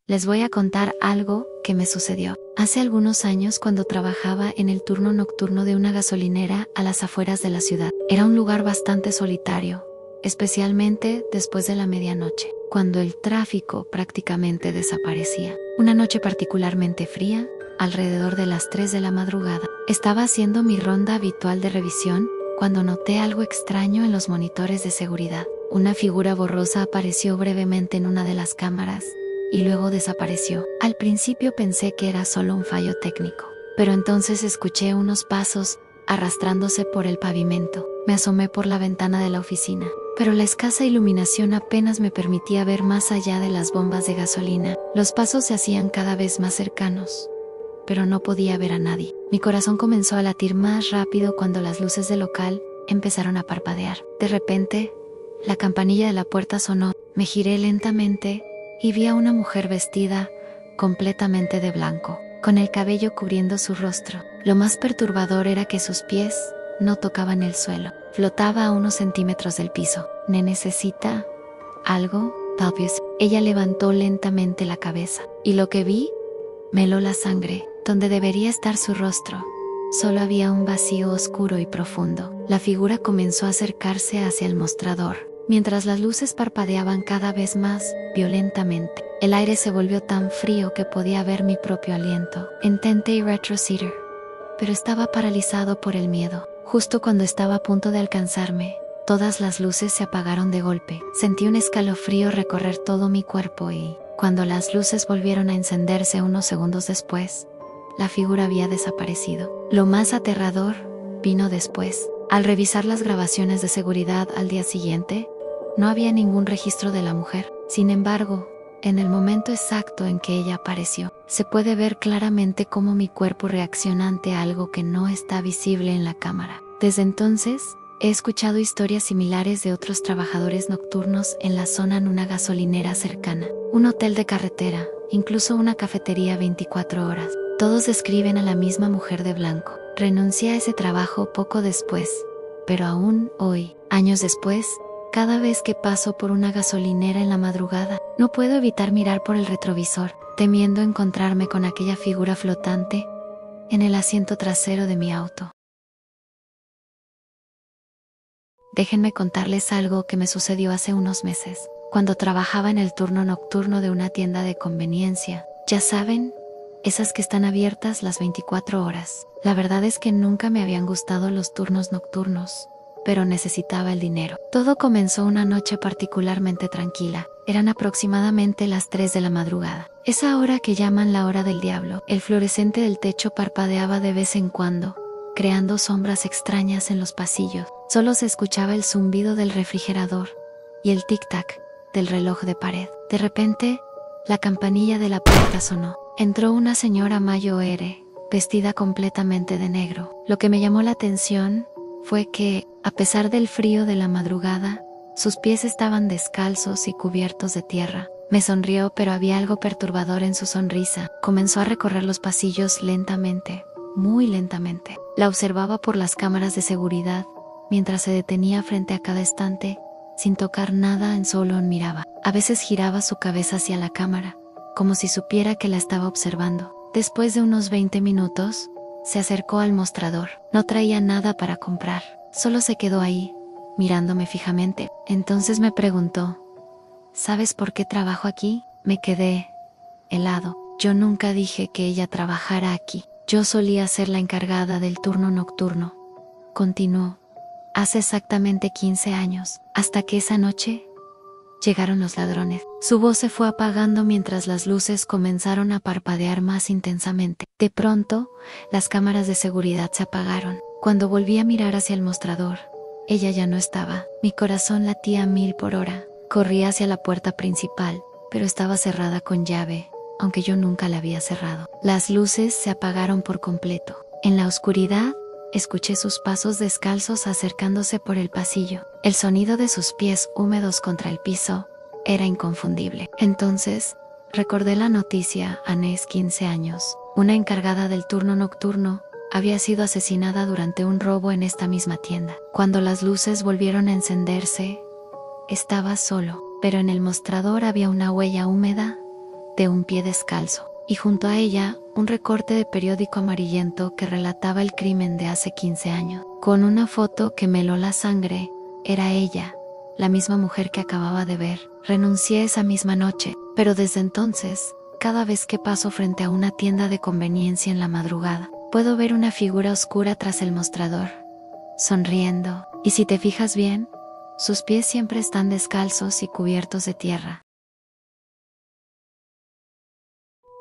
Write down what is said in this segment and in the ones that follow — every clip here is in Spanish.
Les voy a contar algo que me sucedió. Hace algunos años, cuando trabajaba en el turno nocturno de una gasolinera a las afueras de la ciudad. Era un lugar bastante solitario, especialmente después de la medianoche, cuando el tráfico prácticamente desaparecía. Una noche particularmente fría, alrededor de las 3 de la madrugada. Estaba haciendo mi ronda habitual de revisión cuando noté algo extraño en los monitores de seguridad. Una figura borrosa apareció brevemente en una de las cámaras y luego desapareció. Al principio pensé que era solo un fallo técnico, pero entonces escuché unos pasos arrastrándose por el pavimento. Me asomé por la ventana de la oficina, pero la escasa iluminación apenas me permitía ver más allá de las bombas de gasolina. Los pasos se hacían cada vez más cercanos, pero no podía ver a nadie. Mi corazón comenzó a latir más rápido cuando las luces del local empezaron a parpadear. De repente, la campanilla de la puerta sonó. Me giré lentamente y vi a una mujer vestida completamente de blanco, con el cabello cubriendo su rostro. Lo más perturbador era que sus pies no tocaban el suelo. Flotaba a unos centímetros del piso. ¿Ne necesita algo, Palpius? Ella levantó lentamente la cabeza, y lo que vi me heló la sangre. Donde debería estar su rostro, solo había un vacío oscuro y profundo. La figura comenzó a acercarse hacia el mostrador, mientras las luces parpadeaban cada vez más violentamente. El aire se volvió tan frío que podía ver mi propio aliento. Intenté retroceder, pero estaba paralizado por el miedo. Justo cuando estaba a punto de alcanzarme, todas las luces se apagaron de golpe. Sentí un escalofrío recorrer todo mi cuerpo y, cuando las luces volvieron a encenderse unos segundos después, la figura había desaparecido. Lo más aterrador vino después. Al revisar las grabaciones de seguridad al día siguiente, no había ningún registro de la mujer. Sin embargo, en el momento exacto en que ella apareció, se puede ver claramente cómo mi cuerpo reacciona ante algo que no está visible en la cámara. Desde entonces, he escuchado historias similares de otros trabajadores nocturnos en la zona, en una gasolinera cercana, un hotel de carretera, incluso una cafetería 24 horas. Todos describen a la misma mujer de blanco. Renuncié a ese trabajo poco después, pero aún hoy, años después, cada vez que paso por una gasolinera en la madrugada, no puedo evitar mirar por el retrovisor, temiendo encontrarme con aquella figura flotante en el asiento trasero de mi auto. Déjenme contarles algo que me sucedió hace unos meses, cuando trabajaba en el turno nocturno de una tienda de conveniencia. Ya saben, esas que están abiertas las 24 horas. La verdad es que nunca me habían gustado los turnos nocturnos, pero necesitaba el dinero. Todo comenzó una noche particularmente tranquila. Eran aproximadamente las 3 de la madrugada. Esa hora que llaman la hora del diablo. El fluorescente del techo parpadeaba de vez en cuando, creando sombras extrañas en los pasillos. Solo se escuchaba el zumbido del refrigerador y el tic-tac del reloj de pared. De repente, la campanilla de la puerta sonó. Entró una señora mayor, vestida completamente de negro. Lo que me llamó la atención fue que, a pesar del frío de la madrugada, sus pies estaban descalzos y cubiertos de tierra. Me sonrió, pero había algo perturbador en su sonrisa. Comenzó a recorrer los pasillos lentamente, muy lentamente. La observaba por las cámaras de seguridad, mientras se detenía frente a cada estante, sin tocar nada, solo miraba. A veces giraba su cabeza hacia la cámara, como si supiera que la estaba observando. Después de unos 20 minutos, se acercó al mostrador. No traía nada para comprar, solo se quedó ahí, mirándome fijamente. Entonces me preguntó, ¿sabes por qué trabajo aquí? Me quedé helado. Yo nunca dije que ella trabajara aquí. Yo solía ser la encargada del turno nocturno. Continuó. Hace exactamente 15 años, hasta que esa noche llegaron los ladrones. Su voz se fue apagando mientras las luces comenzaron a parpadear más intensamente. De pronto, las cámaras de seguridad se apagaron. Cuando volví a mirar hacia el mostrador, ella ya no estaba. Mi corazón latía a 1000 por hora. Corrí hacia la puerta principal, pero estaba cerrada con llave, aunque yo nunca la había cerrado. Las luces se apagaron por completo. En la oscuridad, escuché sus pasos descalzos acercándose por el pasillo. El sonido de sus pies húmedos contra el piso era inconfundible. Entonces, recordé la noticia. Anés, 15 años, una encargada del turno nocturno, había sido asesinada durante un robo en esta misma tienda. Cuando las luces volvieron a encenderse, estaba solo, pero en el mostrador había una huella húmeda de un pie descalzo, y junto a ella un recorte de periódico amarillento que relataba el crimen de hace 15 años. Con una foto que me heló la sangre, era ella, la misma mujer que acababa de ver. Renuncié esa misma noche, pero desde entonces, cada vez que paso frente a una tienda de conveniencia en la madrugada, puedo ver una figura oscura tras el mostrador, sonriendo, y si te fijas bien, sus pies siempre están descalzos y cubiertos de tierra.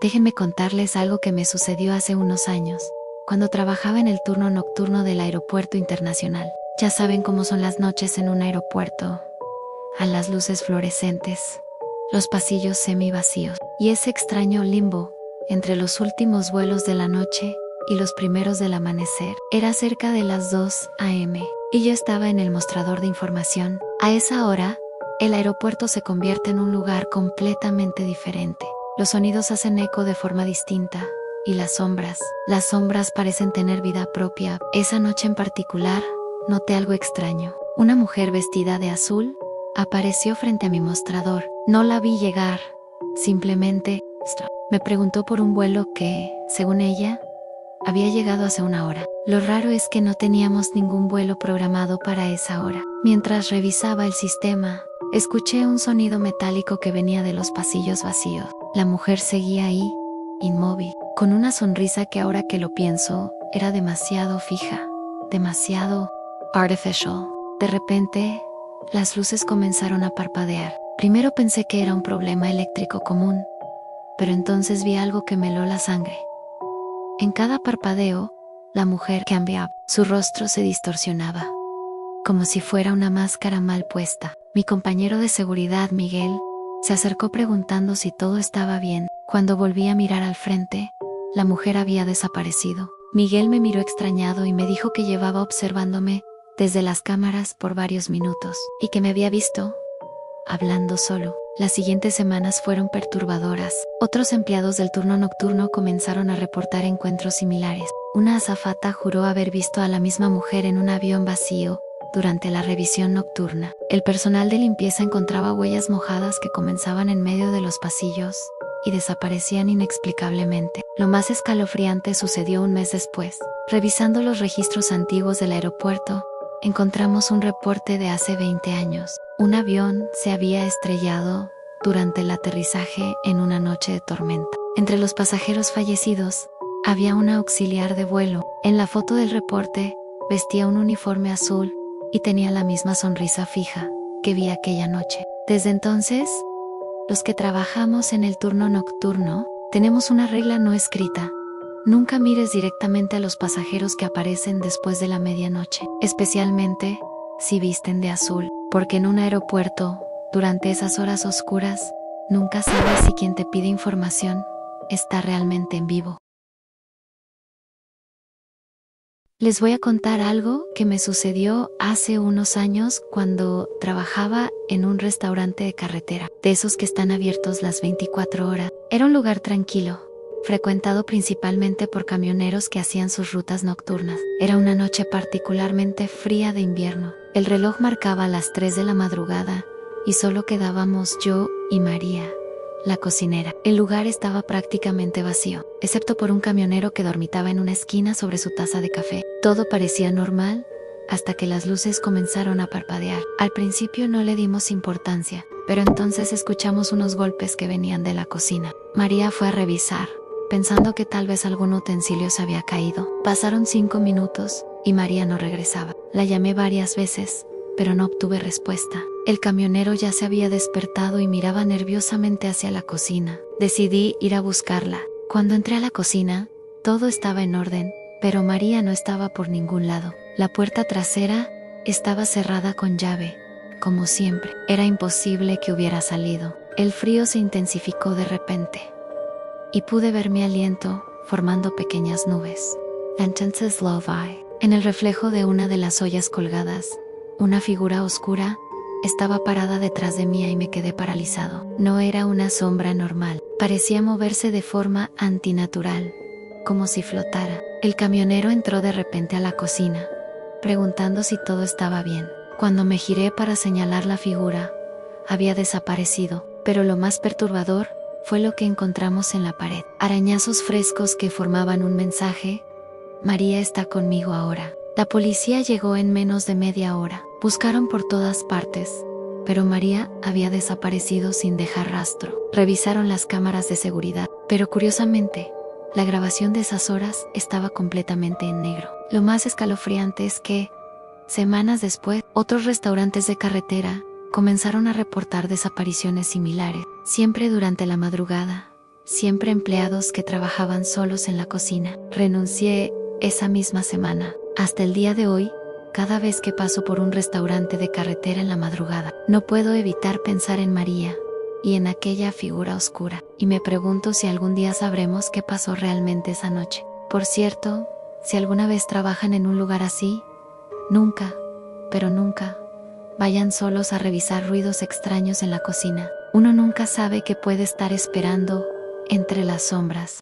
Déjenme contarles algo que me sucedió hace unos años, cuando trabajaba en el turno nocturno del aeropuerto internacional. Ya saben cómo son las noches en un aeropuerto, a las luces fluorescentes, los pasillos semivacíos, y ese extraño limbo entre los últimos vuelos de la noche y los primeros del amanecer. Era cerca de las 2 a.m. y yo estaba en el mostrador de información. A esa hora, el aeropuerto se convierte en un lugar completamente diferente. Los sonidos hacen eco de forma distinta, y las sombras parecen tener vida propia. Esa noche en particular, noté algo extraño. Una mujer vestida de azul apareció frente a mi mostrador. No la vi llegar, simplemente me preguntó por un vuelo que, según ella, había llegado hace una hora. Lo raro es que no teníamos ningún vuelo programado para esa hora. Mientras revisaba el sistema, escuché un sonido metálico que venía de los pasillos vacíos. La mujer seguía ahí, inmóvil, con una sonrisa que ahora que lo pienso, era demasiado fija, demasiado artificial. De repente, las luces comenzaron a parpadear. Primero pensé que era un problema eléctrico común, pero entonces vi algo que me heló la sangre. En cada parpadeo, la mujer cambiaba. Su rostro se distorsionaba, como si fuera una máscara mal puesta. Mi compañero de seguridad, Miguel, se acercó preguntando si todo estaba bien. Cuando volví a mirar al frente, la mujer había desaparecido. Miguel me miró extrañado y me dijo que llevaba observándome desde las cámaras por varios minutos, y que me había visto hablando solo. Las siguientes semanas fueron perturbadoras. Otros empleados del turno nocturno comenzaron a reportar encuentros similares. Una azafata juró haber visto a la misma mujer en un avión vacío durante la revisión nocturna. El personal de limpieza encontraba huellas mojadas que comenzaban en medio de los pasillos y desaparecían inexplicablemente. Lo más escalofriante sucedió un mes después. Revisando los registros antiguos del aeropuerto, encontramos un reporte de hace 20 años. Un avión se había estrellado durante el aterrizaje en una noche de tormenta. Entre los pasajeros fallecidos, había una auxiliar de vuelo. En la foto del reporte, vestía un uniforme azul y tenía la misma sonrisa fija que vi aquella noche. Desde entonces, los que trabajamos en el turno nocturno, tenemos una regla no escrita. Nunca mires directamente a los pasajeros que aparecen después de la medianoche, especialmente si visten de azul, porque en un aeropuerto, durante esas horas oscuras, nunca sabes si quien te pide información está realmente en vivo. Les voy a contar algo que me sucedió hace unos años cuando trabajaba en un restaurante de carretera, de esos que están abiertos las 24 horas. Era un lugar tranquilo, frecuentado principalmente por camioneros que hacían sus rutas nocturnas. Era una noche particularmente fría de invierno. El reloj marcaba las 3 de la madrugada y solo quedábamos yo y María, la cocinera. El lugar estaba prácticamente vacío, excepto por un camionero que dormitaba en una esquina sobre su taza de café. Todo parecía normal hasta que las luces comenzaron a parpadear. Al principio no le dimos importancia, pero entonces escuchamos unos golpes que venían de la cocina. María fue a revisar, pensando que tal vez algún utensilio se había caído. Pasaron 5 minutos y María no regresaba. La llamé varias veces, pero no obtuve respuesta. El camionero ya se había despertado y miraba nerviosamente hacia la cocina. Decidí ir a buscarla. Cuando entré a la cocina, todo estaba en orden, pero María no estaba por ningún lado. La puerta trasera estaba cerrada con llave, como siempre. Era imposible que hubiera salido. El frío se intensificó de repente, y pude ver mi aliento formando pequeñas nubes. Entonces lo vi. En el reflejo de una de las ollas colgadas, una figura oscura estaba parada detrás de mí y me quedé paralizado. No era una sombra normal. Parecía moverse de forma antinatural, como si flotara. El camionero entró de repente a la cocina, preguntando si todo estaba bien. Cuando me giré para señalar la figura, había desaparecido. Pero lo más perturbador fue lo que encontramos en la pared. Arañazos frescos que formaban un mensaje: María está conmigo ahora. La policía llegó en menos de media hora. Buscaron por todas partes, pero María había desaparecido sin dejar rastro. Revisaron las cámaras de seguridad, pero curiosamente, la grabación de esas horas estaba completamente en negro. Lo más escalofriante es que, semanas después, otros restaurantes de carretera comenzaron a reportar desapariciones similares, siempre durante la madrugada, siempre empleados que trabajaban solos en la cocina. Renuncié esa misma semana. Hasta el día de hoy, cada vez que paso por un restaurante de carretera en la madrugada, no puedo evitar pensar en María y en aquella figura oscura, y me pregunto si algún día sabremos qué pasó realmente esa noche. Por cierto, si alguna vez trabajan en un lugar así, nunca, pero nunca, vayan solos a revisar ruidos extraños en la cocina. Uno nunca sabe qué puede estar esperando entre las sombras.